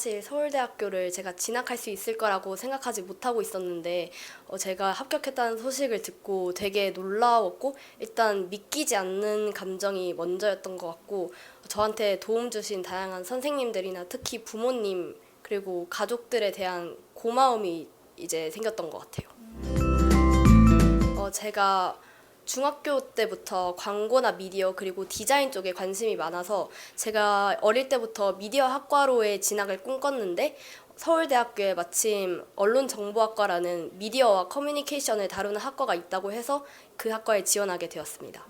사실 서울대학교를 제가 진학할 수 있을 거라고 생각하지 못하고 있었는데 제가 합격했다는 소식을 듣고 되게 놀라웠고 일단 믿기지 않는 감정이 먼저였던 것 같고 저한테 도움 주신 다양한 선생님들이나 특히 부모님 그리고 가족들에 대한 고마움이 이제 생겼던 것 같아요. 제가 중학교 때부터 광고나 미디어 그리고 디자인 쪽에 관심이 많아서 제가 어릴 때부터 미디어 학과로의 진학을 꿈꿨는데 서울대학교에 마침 언론정보학과라는 미디어와 커뮤니케이션을 다루는 학과가 있다고 해서 그 학과에 지원하게 되었습니다.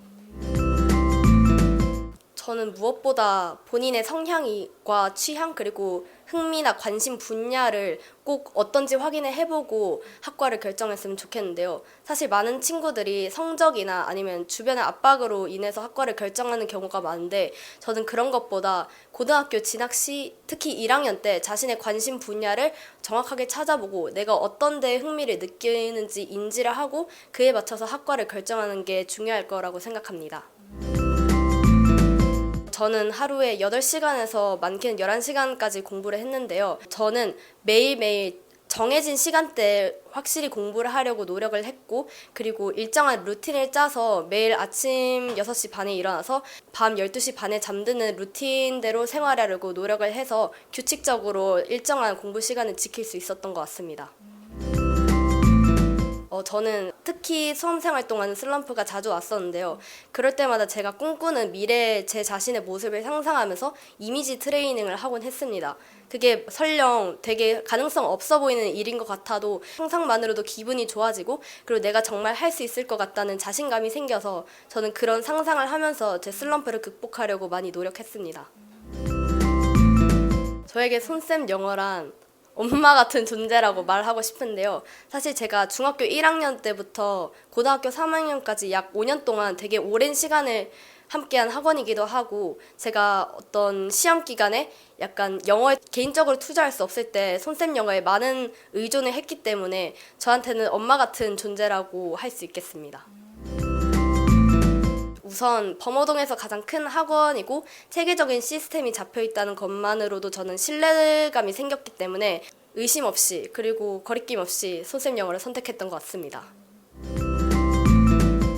저는 무엇보다 본인의 성향과 취향 그리고 흥미나 관심 분야를 꼭 어떤지 확인을 해보고 학과를 결정했으면 좋겠는데요. 사실 많은 친구들이 성적이나 아니면 주변의 압박으로 인해서 학과를 결정하는 경우가 많은데 저는 그런 것보다 고등학교 진학 시 특히 1학년 때 자신의 관심 분야를 정확하게 찾아보고 내가 어떤 데에 흥미를 느끼는지 인지를 하고 그에 맞춰서 학과를 결정하는 게 중요할 거라고 생각합니다. 저는 하루에 8시간에서 많게는 11시간까지 공부를 했는데요. 저는 매일매일 정해진 시간대에 확실히 공부를 하려고 노력을 했고 그리고 일정한 루틴을 짜서 매일 아침 6시 반에 일어나서 밤 12시 반에 잠드는 루틴대로 생활하려고 노력을 해서 규칙적으로 일정한 공부 시간을 지킬 수 있었던 것 같습니다. 저는 특히 수험생활 동안 슬럼프가 자주 왔었는데요. 그럴 때마다 제가 꿈꾸는 미래의 제 자신의 모습을 상상하면서 이미지 트레이닝을 하곤 했습니다. 그게 설령 되게 가능성 없어 보이는 일인 것 같아도 상상만으로도 기분이 좋아지고 그리고 내가 정말 할 수 있을 것 같다는 자신감이 생겨서 저는 그런 상상을 하면서 제 슬럼프를 극복하려고 많이 노력했습니다. 저에게 손쌤 영어란 엄마 같은 존재라고 말하고 싶은데요. 사실 제가 중학교 1학년 때부터 고등학교 3학년까지 약 5년 동안 되게 오랜 시간을 함께한 학원이기도 하고 제가 어떤 시험 기간에 약간 영어에 개인적으로 투자할 수 없을 때 손쌤 영어에 많은 의존을 했기 때문에 저한테는 엄마 같은 존재라고 할 수 있겠습니다. 우선 범어동에서 가장 큰 학원이고 체계적인 시스템이 잡혀있다는 것만으로도 저는 신뢰감이 생겼기 때문에 의심 없이 그리고 거리낌 없이 손쌤 영어를 선택했던 것 같습니다.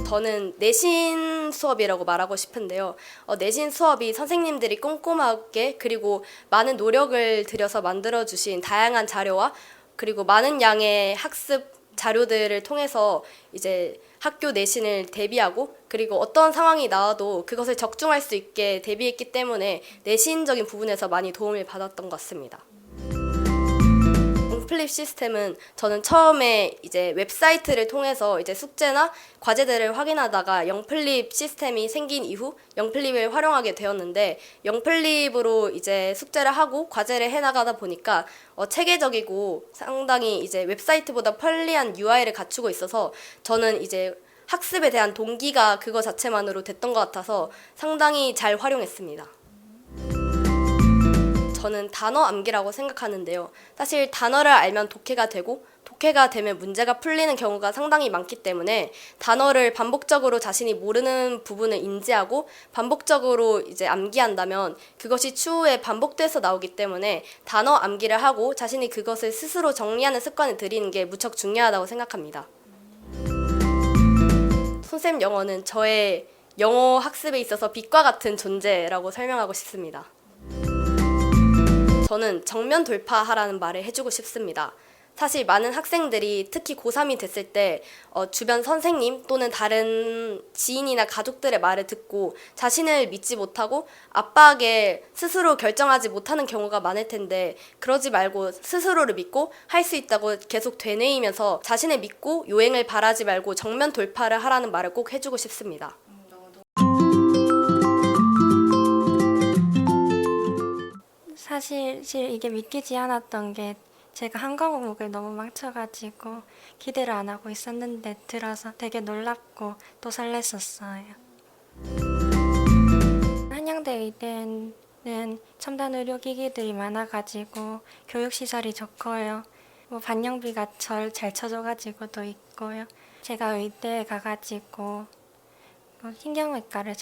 저는 내신 수업이라고 말하고 싶은데요. 내신 수업이 선생님들이 꼼꼼하게 그리고 많은 노력을 들여서 만들어주신 다양한 자료와 그리고 많은 양의 학습 자료들을 통해서 이제 학교 내신을 대비하고 그리고 어떤 상황이 나와도 그것을 적중할 수 있게 대비했기 때문에 내신적인 부분에서 많이 도움을 받았던 것 같습니다. 영플립 시스템은 저는 처음에 이제 웹사이트를 통해서 이제 숙제나 과제들을 확인하다가 영플립 시스템이 생긴 이후 영플립을 활용하게 되었는데 영플립으로 이제 숙제를 하고 과제를 해나가다 보니까 체계적이고 상당히 이제 웹사이트보다 편리한 UI를 갖추고 있어서 저는 이제 학습에 대한 동기가 그거 자체만으로 됐던 것 같아서 상당히 잘 활용했습니다. 저는 단어 암기라고 생각하는데요. 사실 단어를 알면 독해가 되고 독해가 되면 문제가 풀리는 경우가 상당히 많기 때문에 단어를 반복적으로 자신이 모르는 부분을 인지하고 반복적으로 이제 암기한다면 그것이 추후에 반복돼서 나오기 때문에 단어 암기를 하고 자신이 그것을 스스로 정리하는 습관을 들이는 게 무척 중요하다고 생각합니다. 손쌤 영어는 저의 영어 학습에 있어서 빛과 같은 존재라고 설명하고 싶습니다. 저는 정면 돌파하라는 말을 해주고 싶습니다. 사실 많은 학생들이 특히 고3이 됐을 때 주변 선생님 또는 다른 지인이나 가족들의 말을 듣고 자신을 믿지 못하고 압박에 스스로 결정하지 못하는 경우가 많을 텐데 그러지 말고 스스로를 믿고 할 수 있다고 계속 되뇌이면서 자신을 믿고 요행을 바라지 말고 정면 돌파를 하라는 말을 꼭 해주고 싶습니다. 사실 이게 믿기지 않았던 게 제가 한 과목을 너무 망쳐가지고 기대를 안 하고 있었는데 들어서 되게 놀랍고 또 설렜었어요. 한양대 의대는 첨단 의료기기들이 많아가지고 교육시설이 좋고요. 반영비가 잘 쳐줘가지고도 있고요. 제가 의대에 가가지고 신경외과를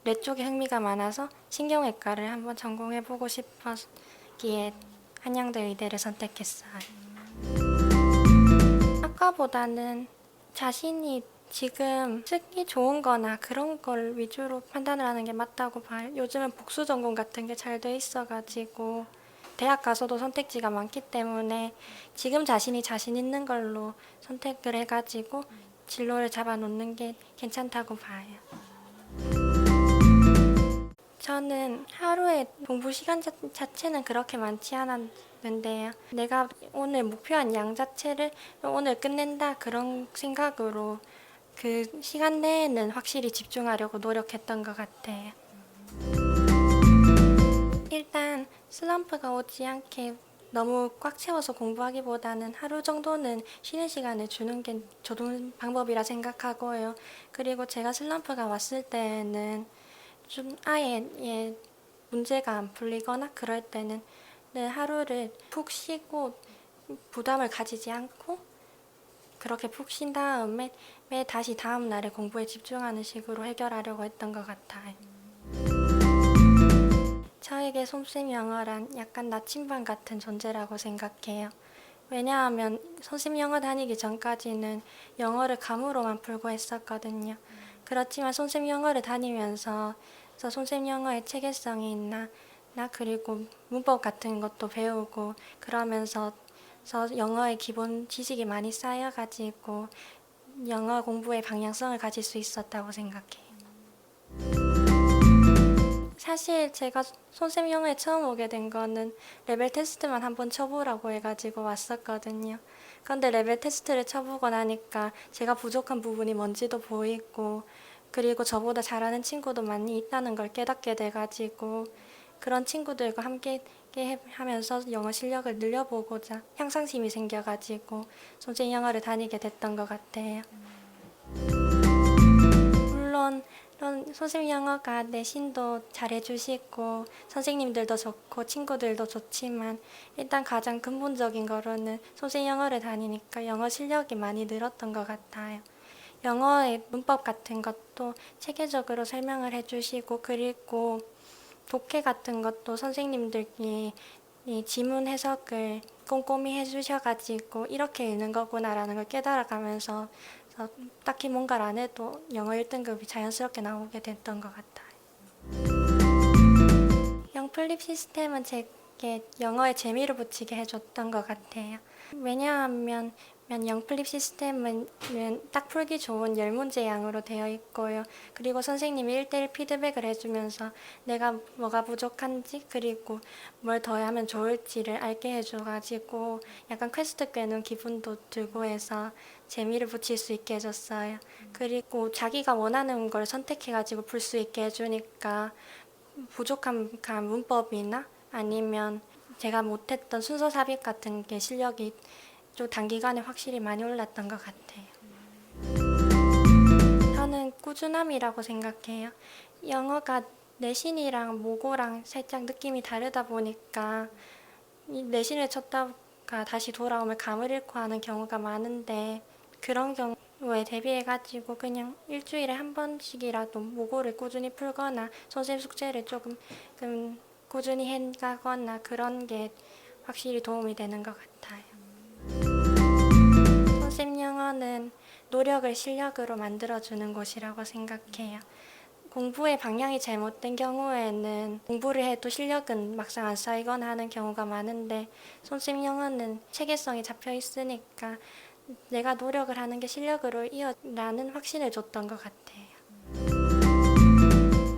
뇌 쪽에 흥미가 많아서 신경외과를 한번 전공해보고 싶었기에 한양대 의대를 선택했어요. 학과보다는 자신이 지금 쓰기 좋은 거나 그런 걸 위주로 판단을 하는 게 맞다고 봐요. 요즘은 복수 전공 같은 게 잘 돼 있어가지고 대학 가서도 선택지가 많기 때문에 지금 자신이 자신 있는 걸로 선택을 해가지고 진로를 잡아놓는 게 괜찮다고 봐요. 저는 하루에 공부 시간 자체는 그렇게 많지 않았는데요. 내가 오늘 목표한 양 자체를 오늘 끝낸다 그런 생각으로 그 시간 내에는 확실히 집중하려고 노력했던 것 같아요. 일단 슬럼프가 오지 않게 너무 꽉 채워서 공부하기보다는 하루 정도는 쉬는 시간을 주는 게 좋은 방법이라 생각하고요. 그리고 제가 슬럼프가 왔을 때는 좀 아예 문제가 안 풀리거나 그럴 때는 하루를 푹 쉬고 부담을 가지지 않고 그렇게 푹 쉰 다음에 다시 다음 날에 공부에 집중하는 식으로 해결하려고 했던 것 같아요. 저에게 솜쌤 영어란 약간 나침반 같은 존재라고 생각해요. 왜냐하면 선생님 영어 다니기 전까지는 영어를 감으로만 풀고 했었거든요. 그렇지만 선생님 영어를 다니면서 선생님 영어의 체계성이 있나 그리고 문법 같은 것도 배우고 그러면서 영어의 기본 지식이 많이 쌓여가지고 영어 공부의 방향성을 가질 수 있었다고 생각해요. 사실 제가 선생님 영어에 처음 오게 된 거는 레벨 테스트만 한번 쳐보라고 해가지고 왔었거든요. 그런데 레벨 테스트를 쳐보고 나니까 제가 부족한 부분이 뭔지도 보이고 그리고 저보다 잘하는 친구도 많이 있다는 걸 깨닫게 돼가지고 그런 친구들과 함께 하면서 영어 실력을 늘려보고자 향상심이 생겨가지고 선생님 영어를 다니게 됐던 것 같아요. 물론 선생님 영어가 내신도 잘해주시고 선생님들도 좋고 친구들도 좋지만 일단 가장 근본적인 거로는 선생님 영어를 다니니까 영어 실력이 많이 늘었던 것 같아요. 영어의 문법 같은 것도 체계적으로 설명을 해주시고 그리고 독해 같은 것도 선생님들이 이 지문 해석을 꼼꼼히 해주셔가지고 이렇게 읽는 거구나라는 걸 깨달아가면서 딱히 뭔가를 안 해도 영어 1등급이 자연스럽게 나오게 됐던 것 같아요. 영플립 시스템은 제게 영어에 재미를 붙이게 해줬던 것 같아요. 왜냐하면 영플립 시스템은 딱 풀기 좋은 10문제양으로 되어 있고요. 그리고 선생님이 1대1 피드백을 해주면서 내가 뭐가 부족한지 그리고 뭘 더 하면 좋을지를 알게 해줘가지고 약간 퀘스트 꿰는 기분도 들고 해서 재미를 붙일 수 있게 해줬어요. 그리고 자기가 원하는 걸 선택해가지고 풀 수 있게 해주니까 부족한 문법이나 아니면 제가 못했던 순서 삽입 같은 게 실력이 좀 단기간에 확실히 많이 올랐던 것 같아요. 저는 꾸준함이라고 생각해요. 영어가 내신이랑 모고랑 살짝 느낌이 다르다 보니까 내신을 쳤다가 다시 돌아오면 감을 잃고 하는 경우가 많은데 그런 경우에 대비해가지고 그냥 일주일에 한 번씩이라도 모고를 꾸준히 풀거나 선생님 숙제를 조금 꾸준히 해가거나 그런 게 확실히 도움이 되는 것 같아요. 선생님 영어는 노력을 실력으로 만들어주는 곳이라고 생각해요. 공부의 방향이 잘못된 경우에는 공부를 해도 실력은 막상 안 쌓이거나 하는 경우가 많은데 선생님 영어는 체계성이 잡혀 있으니까 내가 노력을 하는 게 실력으로 이어나는 확신을 줬던 것 같아요.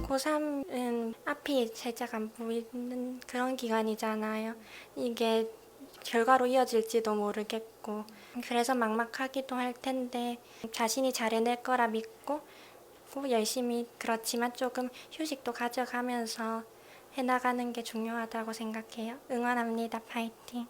고3은 앞이 살짝 안 보이는 그런 기간이잖아요. 이게 결과로 이어질지도 모르겠고 그래서 막막하기도 할 텐데 자신이 잘 해낼 거라 믿고 열심히 그렇지만 조금 휴식도 가져가면서 해나가는 게 중요하다고 생각해요. 응원합니다. 파이팅!